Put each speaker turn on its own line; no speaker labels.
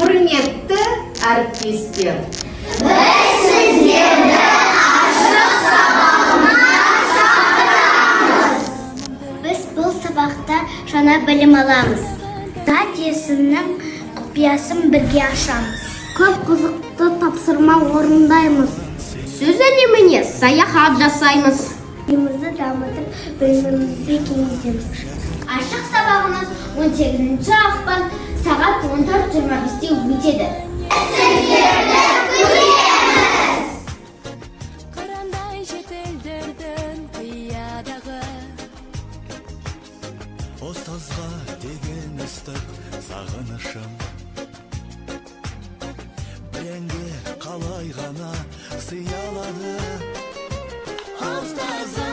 Құрметті әріптестер,
Біз сіздерді ашық сабағына шақырамыз. Біз бұл сабақта жаңа білім аламыз. Тесінің құпиясын бірге ашамыз. Көп қызықты тапсырма орындаймыз.
сөз әлеміне саяхат жасаймыз.
Тілімізді дамытып, білімімізді кеңейтеміз. Ашық сабағымыз 18 ақпан сағат 14:25-те өтеді. Сіздерді күтеміз!
Қырандай шетелдерден қиядағы
Ұстазға деген ыстық сағынышым Біренге қалай ғана сыялады Ұстазы